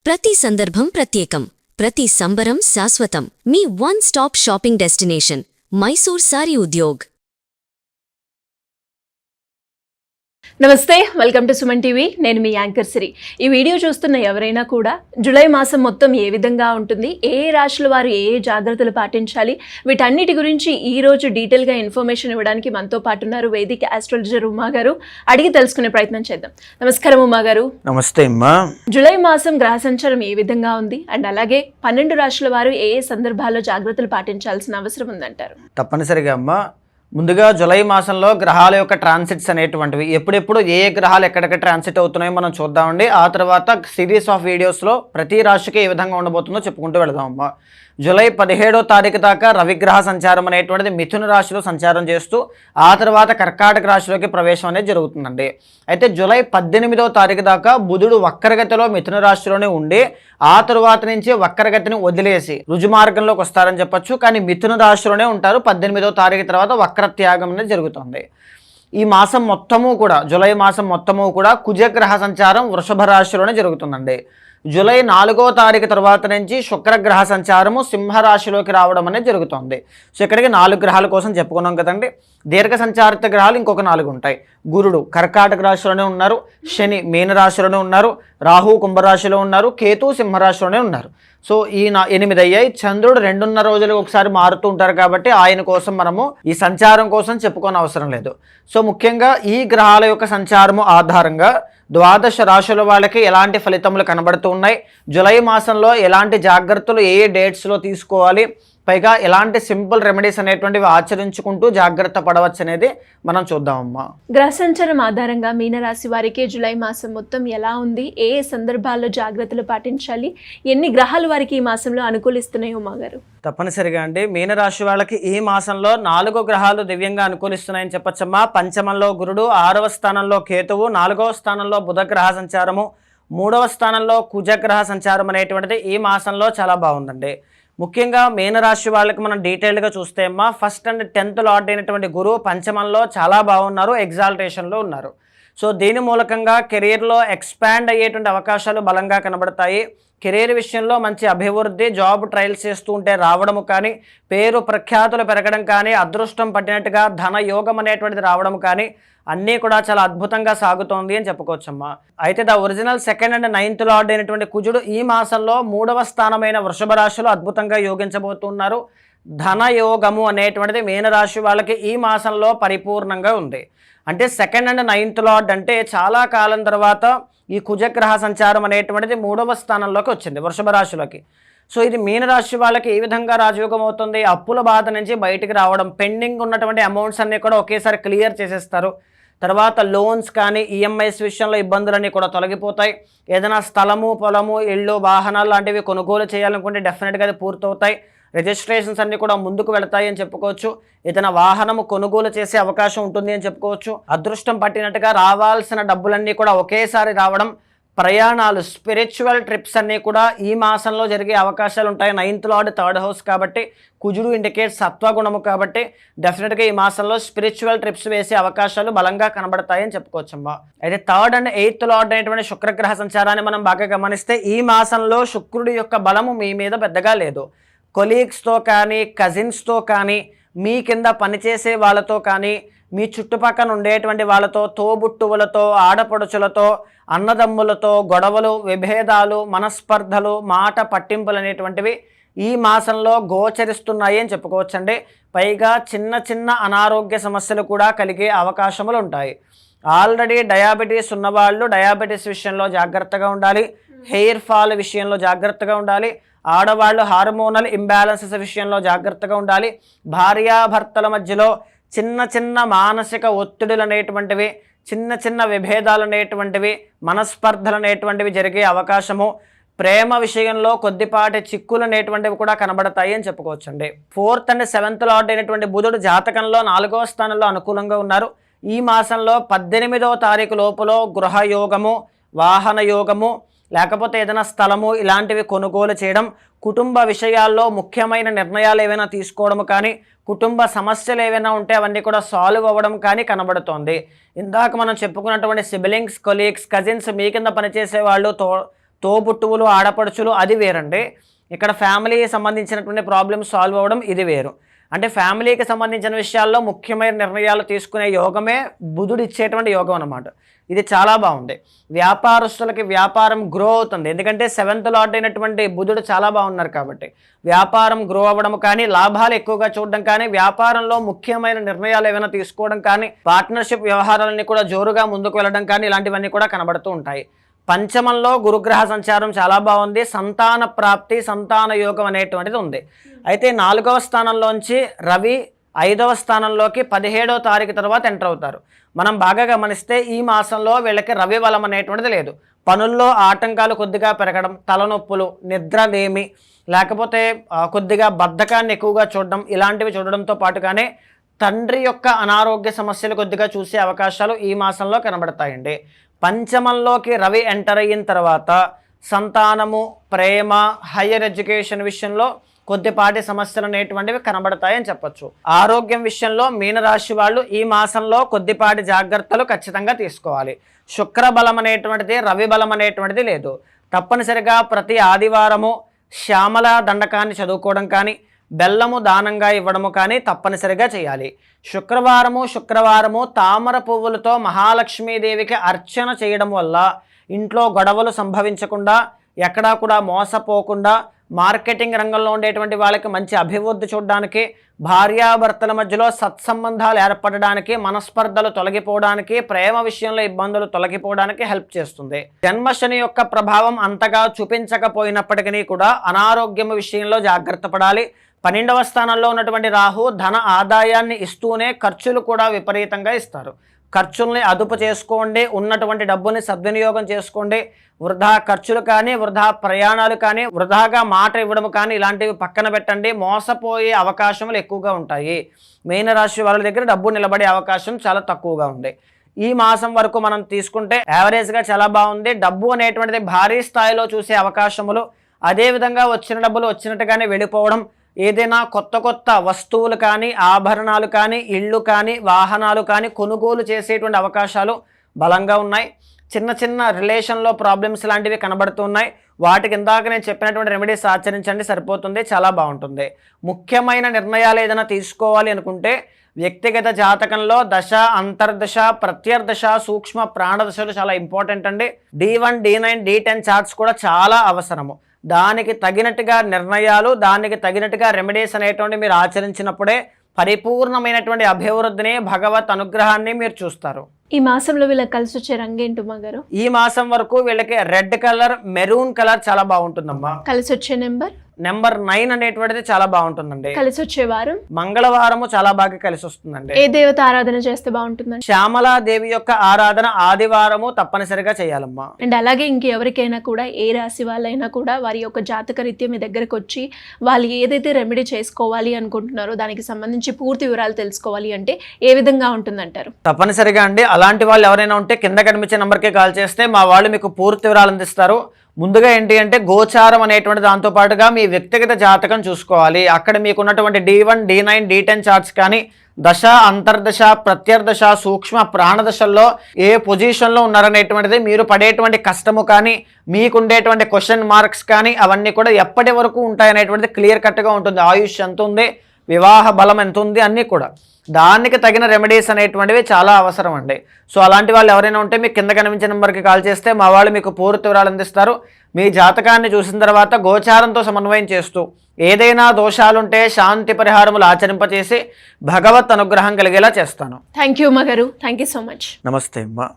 ప్రతి సందర్భం ప్రత్యేకం, ప్రతి సంబరం శాశ్వతం. మీ one stop shopping destination Mysore Sari Udyog. నమస్తే, వెల్కమ్ టు సుమన్ టీవీ. నేను మీ యాంకర్ సిరి. ఈ వీడియో చూస్తున్న ఎవరైనా కూడా జూలై మాసం మొత్తం ఏ విధంగా ఉంటుంది, ఏ రాశుల వారు ఏ జాగ్రత్తలు పాటించాలి, వీటన్నిటి గురించి ఈ రోజు డీటెయిల్గా ఇన్ఫర్మేషన్ ఇవ్వడానికి మనతో పాటు ఉన్నారు వేదిక ఆస్ట్రాలజర్ ఉమా గారు. అడిగి తెలుసుకునే ప్రయత్నం చేద్దాం. నమస్కారం ఉమా గారు. నమస్తే అమ్మా. జూలై మాసం గ్రహ సంచారం ఏ విధంగా ఉంది అండ్ అలాగే 12 రాశుల వారు ఏ సందర్భాల్లో జాగ్రత్తలు పాటించాల్సిన అవసరం ఉందంటారు? తప్పనిసరిగా అమ్మా. ముందుగా జూలై మాసంలో గ్రహాల యొక్క ట్రాన్సిట్స్ అనేటువంటివి ఎప్పుడెప్పుడు ఏ గ్రహాలు ఎక్కడెక్కడ ట్రాన్సిట్ అవుతున్నాయో మనం చూద్దామండి. ఆ తర్వాత సిరీస్ ఆఫ్ వీడియోస్లో ప్రతి రాశికి ఏ విధంగా ఉండబోతుందో చెప్పుకుంటూ వెళదామమ్మా. జూలై 17వ తారీఖు దాకా రవిగ్రహ సంచారం అనేటువంటిది మిథున రాశిలో సంచారం చేస్తూ ఆ తర్వాత కర్కాటక రాశిలోకి ప్రవేశం అనేది జరుగుతుందండి. అయితే జూలై 18వ తారీఖు దాకా బుధుడు వక్రగతిలో మిథున రాశిలోనే ఉండి ఆ తరువాత నుంచి వక్రగతిని వదిలేసి రుజుమార్గంలోకి వస్తారని చెప్పొచ్చు. కానీ మిథున రాశిలోనే ఉంటారు. 18వ తారీఖు తర్వాత వక్రత్యాగం అనేది జరుగుతుంది. ఈ మాసం మొత్తము కూడా జూలై మాసం మొత్తము కూడా కుజగ్రహ సంచారం వృషభ రాశిలోనే జరుగుతుందండి. జూలై 4వ తారీఖు తర్వాత నుంచి శుక్రగ్రహ సంచారము సింహరాశిలోకి రావడం అనేది జరుగుతుంది. సో ఇక్కడికి 4 గ్రహాల కోసం చెప్పుకున్నాం కదండి. దీర్ఘ సంచారిత గ్రహాలు ఇంకొక 4 ఉంటాయి. గురుడు కర్కాటక రాశిలోనే ఉన్నారు, శని మీనరాశిలోనే ఉన్నారు, రాహు కుంభరాశిలో ఉన్నారు, కేతు సింహరాశిలోనే ఉన్నారు. సో ఈ 8 అయ్యాయి. చంద్రుడు 2.5 రోజులకు ఒకసారి మారుతూ ఉంటారు కాబట్టి ఆయన కోసం మనము ఈ సంచారం కోసం చెప్పుకోని అవసరం లేదు. సో ముఖ్యంగా ఈ గ్రహాల యొక్క సంచారము ఆధారంగా ద్వాదశ రాశుల వాళ్ళకి ఎలాంటి ఫలితములు కనబడుతూ ఉన్నాయి, జూలై మాసంలో ఎలాంటి జాగ్రత్తలు ఏ డేట్స్లో తీసుకోవాలి, పైగా ఎలాంటి సింపుల్ రెమెడీస్ అనేటువంటివి ఆచరించుకుంటూ జాగ్రత్త పడవచ్చు అనేది మనం చూద్దామమ్మా. గ్రహ సంచారం ఆధారంగా మీనరాశి వారికి జూలై మాసం మొత్తం ఎలా ఉంది, ఏ సందర్భాల్లో జాగ్రత్తలు పాటించాలి, ఎన్ని గ్రహాలు వారికి ఈ మాసంలో అనుకూలిస్తున్నాయి ఉమా గారు? తప్పనిసరిగా అండి, మీనరాశి వాళ్ళకి ఈ మాసంలో 4 గ్రహాలు దివ్యంగా అనుకూలిస్తున్నాయని చెప్పచ్చమ్మా. పంచమంలో గురుడు, 6వ స్థానంలో కేతువు, 4వ స్థానంలో బుధగ్రహ సంచారము, 3వ స్థానంలో కుజగ్రహ సంచారం అనేటువంటిది ఈ మాసంలో చాలా బాగుందండి. ముఖ్యంగా మీనరాశి వాళ్ళకి మనం డీటెయిల్గా చూస్తే అమ్మా, ఫస్ట్ అండ్ 10th లార్డ్ అయినటువంటి గురువు పంచమంలో చాలా బాగున్నారు, ఎగ్జాల్టేషన్లో ఉన్నారు. సో దీని మూలకంగా కెరీర్లో ఎక్స్పాండ్ అయ్యేటువంటి అవకాశాలు బలంగా కనబడతాయి. కెరీర్ విషయంలో మంచి అభివృద్ధి, జాబ్ ట్రయల్స్ చేస్తూ ఉంటే రావడము కానీ, పేరు ప్రఖ్యాతులు పెరగడం కానీ, అదృష్టం పట్టినట్టుగా ధన యోగం అనేటువంటిది రావడం కానీ అన్నీ కూడా చాలా అద్భుతంగా సాగుతోంది అని చెప్పుకోవచ్చమ్మా. అయితే the original 2nd and 9th lord అయినటువంటి కుజుడు ఈ మాసంలో 3వ స్థానమైన వృషభ రాశిలో అద్భుతంగా యోగించబోతున్నారు. ధన యోగము అనేటువంటిది మీనరాశి వాళ్ళకి ఈ మాసంలో పరిపూర్ణంగా ఉంది. అంటే 2nd and 9th లార్డ్ అంటే చాలా కాలం తర్వాత ఈ కుజగ్రహ సంచారం అనేటువంటిది 3వ స్థానంలోకి వచ్చింది వృషభ రాశిలోకి. సో ఇది మీనరాశి వాళ్ళకి ఏ విధంగా రాజయోగం అవుతుంది, అప్పుల బాధ నుంచి బయటికి రావడం, పెండింగ్ ఉన్నటువంటి అమౌంట్స్ అన్నీ కూడా ఒకేసారి క్లియర్ చేసేస్తారు. తర్వాత లోన్స్ కానీ ఈఎంఐస్ విషయంలో ఇబ్బందులన్నీ కూడా తొలగిపోతాయి. ఏదైనా స్థలము, పొలము, ఇళ్ళు, వాహనాలు లాంటివి కొనుగోలు చేయాలనుకుంటే డెఫినెట్గా అది పూర్తవుతాయి. రిజిస్ట్రేషన్స్ అన్నీ కూడా ముందుకు వెళతాయి అని చెప్పుకోవచ్చు. ఏదైనా వాహనము కొనుగోలు చేసే అవకాశం ఉంటుంది అని చెప్పుకోవచ్చు. అదృష్టం పట్టినట్టుగా రావాల్సిన డబ్బులన్నీ కూడా ఒకేసారి రావడం, ప్రయాణాలు, స్పిరిచువల్ ట్రిప్స్ అన్నీ కూడా ఈ మాసంలో జరిగే అవకాశాలు ఉంటాయి. 9th లార్డ్ 3rd హౌస్ కాబట్టి, కుజుడు ఇండికేట్ సత్వగుణము కాబట్టి డెఫినెట్గా ఈ మాసంలో స్పిరిచువల్ ట్రిప్స్ వేసే అవకాశాలు బలంగా కనబడతాయని చెప్పుకోవచ్చమ్మా. అయితే 3rd and 8th లార్డ్ అనేటువంటి శుక్రగ్రహ సంచారాన్ని మనం బాగా గమనిస్తే ఈ మాసంలో శుక్రుడి యొక్క బలము మీ మీద పెద్దగా లేదు. కొలీగ్స్తో కానీ, కజిన్స్తో కానీ, మీ కింద పనిచేసే వాళ్ళతో కానీ, మీ చుట్టుపక్కల ఉండేటువంటి వాళ్ళతో, తోబుట్టువులతో, ఆడపడుచులతో, అన్నదమ్ములతో గొడవలు, విభేదాలు, మనస్పర్ధలు, మాట పట్టింపులు అనేటువంటివి ఈ మాసంలో గోచరిస్తున్నాయి అని చెప్పుకోవచ్చండి. పైగా చిన్న చిన్న అనారోగ్య సమస్యలు కూడా కలిగే అవకాశములు ఉంటాయి. ఆల్రెడీ డయాబెటీస్ ఉన్నవాళ్ళు డయాబెటీస్ విషయంలో జాగ్రత్తగా ఉండాలి. హెయిర్ ఫాల్ విషయంలో జాగ్రత్తగా ఉండాలి. ఆడవాళ్ళు హార్మోనల్ ఇంబ్యాలెన్సెస్ విషయంలో జాగ్రత్తగా ఉండాలి. భార్యాభర్తల మధ్యలో చిన్న చిన్న మానసిక ఒత్తిడులు అనేటువంటివి, చిన్న చిన్న విభేదాలు అనేటువంటివి, మనస్పర్ధలు అనేటువంటివి జరిగే అవకాశము, ప్రేమ విషయంలో కొద్దిపాటి చిక్కులు అనేటువంటివి కూడా కనబడతాయి అని చెప్పుకోవచ్చండి. 4th and 7th లార్డ్ అయినటువంటి బుధుడు జాతకంలో 4వ స్థానంలో అనుకూలంగా ఉన్నారు. ఈ మాసంలో 18వ తారీఖు లోపల గృహయోగము, వాహన యోగము, లేకపోతే ఏదైనా స్థలము ఇలాంటివి కొనుగోలు చేయడం, కుటుంబ విషయాల్లో ముఖ్యమైన నిర్ణయాలు ఏవైనా తీసుకోవడం కానీ, కుటుంబ సమస్యలు ఏవైనా ఉంటే అవన్నీ కూడా సాల్వ్ అవ్వడం కానీ కనబడుతోంది. ఇందాక మనం చెప్పుకున్నటువంటి సిబ్లింగ్స్, కొలీగ్స్, కజిన్స్, మీ కింద పనిచేసే వాళ్ళు, తోబుట్టువులు, ఆడపడుచులు అది వేరండి. ఇక్కడ ఫ్యామిలీకి సంబంధించినటువంటి ప్రాబ్లమ్స్ సాల్వ్ అవ్వడం ఇది వేరు. అంటే ఫ్యామిలీకి సంబంధించిన విషయాల్లో ముఖ్యమైన నిర్ణయాలు తీసుకునే యోగమే బుధుడు ఇచ్చేటువంటి యోగం అన్నమాట. ఇది చాలా బాగుంది. వ్యాపారస్తులకి వ్యాపారం గ్రో అవుతుంది, ఎందుకంటే 7th లార్డ్ అయినటువంటి బుధుడు చాలా బాగున్నారు కాబట్టి వ్యాపారం గ్రో అవ్వడం కానీ, లాభాలు ఎక్కువగా చూడడం కానీ, వ్యాపారంలో ముఖ్యమైన నిర్ణయాలు ఏమైనా తీసుకోవడం కానీ, పార్ట్నర్షిప్ వ్యవహారాలన్నీ కూడా జోరుగా ముందుకు వెళ్ళడం కానీ ఇలాంటివన్నీ కూడా కనబడుతూ ఉంటాయి. పంచమంలో గురుగ్రహ సంచారం చాలా బాగుంది. సంతాన ప్రాప్తి, సంతాన యోగం అనేటువంటిది ఉంది. అయితే 4వ స్థానంలోంచి రవి 5వ స్థానంలోకి 17వ తారీఖు తర్వాత ఎంటర్ అవుతారు. మనం బాగా గమనిస్తే ఈ మాసంలో వీళ్ళకి రవి బలం అనేటువంటిది లేదు. పనుల్లో ఆటంకాలు కొద్దిగా పెరగడం, తలనొప్పులు, నిద్రలేమి, లేకపోతే కొద్దిగా బద్ధకాన్ని ఎక్కువగా చూడడం, ఇలాంటివి చూడడంతో పాటుగానే తండ్రి యొక్క అనారోగ్య సమస్యలు కొద్దిగా చూసే అవకాశాలు ఈ మాసంలో కనబడతాయండి. పంచమంలోకి రవి ఎంటర్ అయిన తర్వాత సంతానము, ప్రేమ, హయ్యర్ ఎడ్యుకేషన్ విషయంలో కొద్దిపాటి సమస్యలు అనేటువంటివి కనబడతాయని చెప్పొచ్చు. ఆరోగ్యం విషయంలో మీనరాశి వాళ్ళు ఈ మాసంలో కొద్దిపాటి జాగ్రత్తలు ఖచ్చితంగా తీసుకోవాలి. శుక్ర బలం అనేటువంటిది, రవి బలం అనేటువంటిది లేదు. తప్పనిసరిగా ప్రతి ఆదివారము శ్యామల దండకాన్ని చదువుకోవడం కానీ, బెల్లము దానంగా ఇవ్వడము కానీ తప్పనిసరిగా చేయాలి. శుక్రవారము తామర పువ్వులతో మహాలక్ష్మీదేవికి అర్చన చేయడం వల్ల ఇంట్లో గొడవలు సంభవించకుండా, ఎక్కడా కూడా మోసపోకుండా, మార్కెటింగ్ రంగంలో ఉండేటువంటి వాళ్ళకి మంచి అభివృద్ధి చూడడానికి, భార్యాభర్తల మధ్యలో సత్సంబంధాలు ఏర్పడడానికి, మనస్పర్ధలు తొలగిపోవడానికి, ప్రేమ విషయంలో ఇబ్బందులు తొలగిపోవడానికి హెల్ప్ చేస్తుంది. జన్మశని యొక్క ప్రభావం అంతగా చూపించకపోయినప్పటికీ కూడా అనారోగ్యం విషయంలో జాగ్రత్త పడాలి. 12వ స్థానంలో ఉన్నటువంటి రాహు ధన ఆదాయాన్ని ఇస్తూనే ఖర్చులు కూడా విపరీతంగా ఇస్తారు. ఖర్చుల్ని అదుపు చేసుకోండి, ఉన్నటువంటి డబ్బుని సద్వినియోగం చేసుకోండి. వృధా ఖర్చులు కానీ, వృధా ప్రయాణాలు కానీ, వృధాగా మాట ఇవ్వడం కానీ ఇలాంటివి పక్కన పెట్టండి. మోసపోయే అవకాశములు ఎక్కువగా ఉంటాయి. మీనరాశి వాళ్ళ దగ్గర డబ్బు నిలబడే అవకాశం చాలా తక్కువగా ఉంది. ఈ మాసం వరకు మనం తీసుకుంటే యావరేజ్గా చాలా బాగుంది. డబ్బు అనేటువంటిది భారీ స్థాయిలో చూసే అవకాశములు, అదేవిధంగా వచ్చిన డబ్బులు వచ్చినట్టుగానే వెళ్ళిపోవడం, ఏదైనా కొత్త వస్తువులు కానీ, ఆభరణాలు కానీ, ఇళ్ళు కానీ, వాహనాలు కానీ కొనుగోలు చేసేటువంటి అవకాశాలు బలంగా ఉన్నాయి. చిన్న రిలేషన్లో ప్రాబ్లమ్స్ లాంటివి కనబడుతున్నాయి. వాటికి ఇందాక నేను చెప్పినటువంటి రెమెడీస్ ఆచరించండి, సరిపోతుంది, చాలా బాగుంటుంది. ముఖ్యమైన నిర్ణయాలు ఏదైనా తీసుకోవాలి అనుకుంటే వ్యక్తిగత జాతకంలో దశ, అంతర్దశ, ప్రత్యర్దశ, సూక్ష్మ ప్రాణదశలు చాలా ఇంపార్టెంట్ అండి. D1, D9, D10 చార్ట్స్ కూడా చాలా అవసరము. దానికి తగినట్టుగా నిర్ణయాలు, దానికి తగినట్టుగా రెమెడీస్ అనేటువంటి మీరు ఆచరించినప్పుడే పరిపూర్ణమైనటువంటి అభివృద్ధిని, భగవత్ అనుగ్రహాన్ని మీరు చూస్తారు. ఈ మాసంలో వీళ్ళకి కలిసి వచ్చే రంగు ఏంటి గారు? ఈ మాసం వరకు వీళ్ళకి రెడ్ కలర్, మెరూన్ కలర్ చాలా బాగుంటుందమ్మా. కలిసి వచ్చే నెంబర్ 9 అనేటువంటిది చాలా బాగుంటుందండి. కలిసి వచ్చే వారం మంగళవారము చాలా బాగా కలిసి వస్తుందండి. ఏ దేవత ఆరాధన చేస్తే బాగుంటుందండి? శ్యామలాదేవి యొక్క ఆరాధన ఆదివారము తప్పనిసరిగా చేయాలమ్మా. అండ్ అలాగే ఇంకెవరికైనా కూడా, ఏ రాశి వాళ్ళైనా కూడా వారి యొక్క జాతక రీత్యా మీ దగ్గరకు వచ్చి వాళ్ళు ఏదైతే రెమెడీ చేసుకోవాలి అనుకుంటున్నారో దానికి సంబంధించి పూర్తి వివరాలు తెలుసుకోవాలి అంటే ఏ విధంగా ఉంటుందంటారు? తప్పనిసరిగా అండి, అలాంటి వాళ్ళు ఎవరైనా ఉంటే కింద కనిపించే నెంబర్కి కాల్ చేస్తే మా వాళ్ళు మీకు పూర్తి వివరాలు అందిస్తారు. ముందుగా ఏంటి అంటే గోచారం అనేటువంటి దాంతో పాటుగా మీ వ్యక్తిగత జాతకం చూసుకోవాలి. అక్కడ మీకు ఉన్నటువంటి D1, D9, D10 చార్ట్స్ కానీ, దశ, అంతర్దశ, ప్రత్యర్దశ, సూక్ష్మ ప్రాణదశల్లో ఏ పొజిషన్లో ఉన్నారనేటువంటిది, మీరు పడేటువంటి కష్టము కానీ, మీకుండేటువంటి క్వశ్చన్ మార్క్స్ కానీ అవన్నీ కూడా ఎప్పటి వరకు ఉంటాయనేటువంటిది క్లియర్ కట్గా ఉంటుంది. ఆయుష్ ఎంత ఉంది, వివాహ బలం ఎంత ఉంది, అన్నీ కూడా దానికి తగిన రెమెడీస్ అనేటువంటివి చాలా అవసరం అండి. సో అలాంటి వాళ్ళు ఎవరైనా ఉంటే మీకు కింద కనిపించిన నెంబర్కి కాల్ చేస్తే మా వాళ్ళు మీకు పూర్తి వివరాలు అందిస్తారు. మీ జాతకాన్ని చూసిన తర్వాత గోచారంతో సమన్వయం చేస్తూ ఏదైనా దోషాలుంటే శాంతి పరిహారములు ఆచరింపచేసి భగవత్ అనుగ్రహం కలిగేలా చేస్తాను. థ్యాంక్ యూ గారు, థ్యాంక్ యూ సో మచ్. నమస్తే అమ్మా.